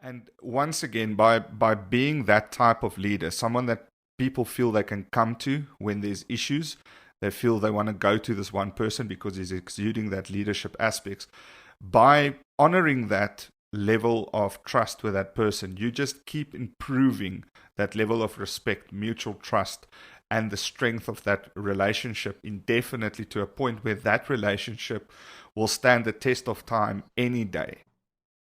And once again, by being that type of leader, someone that people feel they can come to when there's issues, they feel they want to go to this one person because he's exuding that leadership aspects. By honoring that level of trust with that person, you just keep improving that level of respect, mutual trust, and the strength of that relationship indefinitely, to a point where that relationship will stand the test of time any day.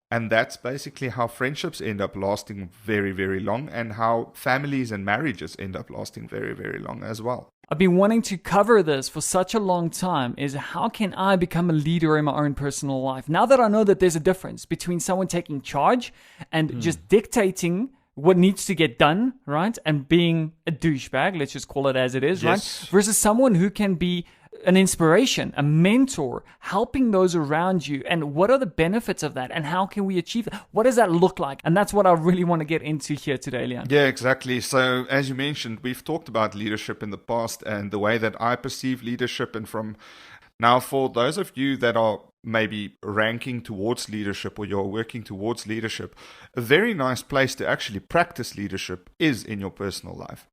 And that's basically how friendships end up lasting very, very long, and how families and marriages end up lasting very, very long as well. I've been wanting to cover this for such a long time, is how can I become a leader in my own personal life? Now that I know that there's a difference between someone taking charge and just dictating what needs to get done, right? And being a douchebag, let's just call it as it is, right? Versus someone who can be an inspiration, a mentor, helping those around you. And what are the benefits of that? And how can we achieve that? What does that look like? And that's what I really want to get into here today, Leon. Yeah, exactly. So as you mentioned, we've talked about leadership in the past and the way that I perceive leadership. And from now, for those of you that are maybe ranking towards leadership, or you're working towards leadership, a very nice place to actually practice leadership is in your personal life.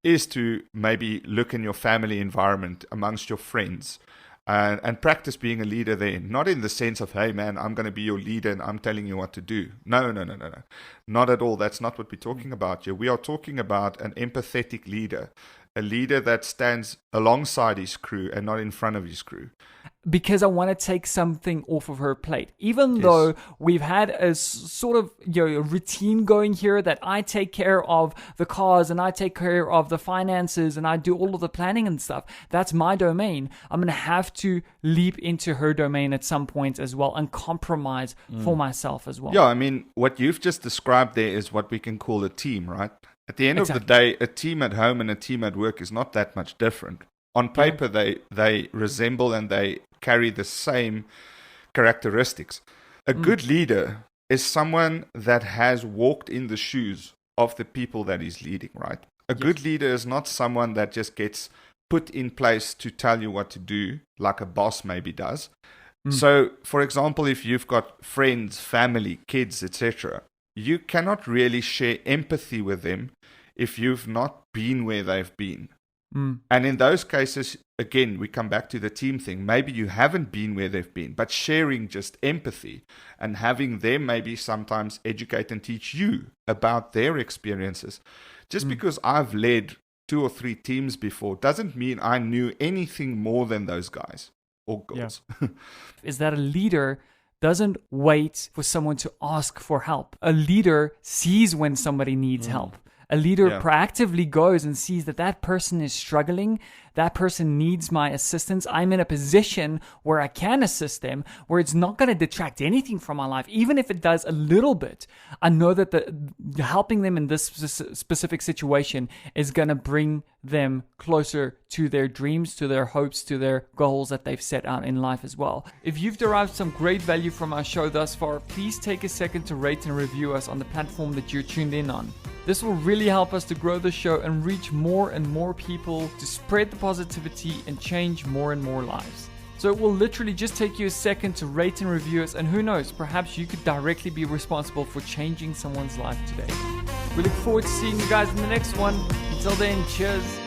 Is to maybe look in your family environment, amongst your friends, and practice being a leader there. Not in the sense of, hey man, I'm going to be your leader and I'm telling you what to do. No. Not at all. That's not what we're talking about here. We are talking about an empathetic leader, a leader that stands alongside his crew and not in front of his crew. Because I want to take something off of her plate. Even though we've had a sort of routine going here that I take care of the cars and I take care of the finances and I do all of the planning and stuff. That's my domain. I'm going to have to leap into her domain at some point as well and compromise for myself as well. Yeah, I mean, what you've just described there is what we can call a team, right? At the end of the day, a team at home and a team at work is not that much different. On paper, they resemble and they carry the same characteristics. A good leader is someone that has walked in the shoes of the people that he's leading, right? A good leader is not someone that just gets put in place to tell you what to do, like a boss maybe does. So, for example, if you've got friends, family, kids, etc., you cannot really share empathy with them if you've not been where they've been. And in those cases, again, we come back to the team thing. Maybe you haven't been where they've been, but sharing just empathy and having them maybe sometimes educate and teach you about their experiences. Just because I've led 2 or 3 teams before doesn't mean I knew anything more than those guys or girls. Is that a leader doesn't wait for someone to ask for help. A leader sees when somebody needs help. A leader proactively goes and sees that that person is struggling, that person needs my assistance. I'm in a position where I can assist them, where it's not going to detract anything from my life. Even if it does a little bit, I know that the helping them in this specific situation is going to bring them closer to their dreams, to their hopes, to their goals that they've set out in life as well. If you've derived some great value from our show thus far, please take a second to rate and review us on the platform that you're tuned in on. This will really help us to grow the show and reach more and more people, to spread the positivity and change more and more lives. So it will literally just take you a second to rate and review us, and who knows, perhaps you could directly be responsible for changing someone's life today. We look forward to seeing you guys in the next one. Until then, cheers.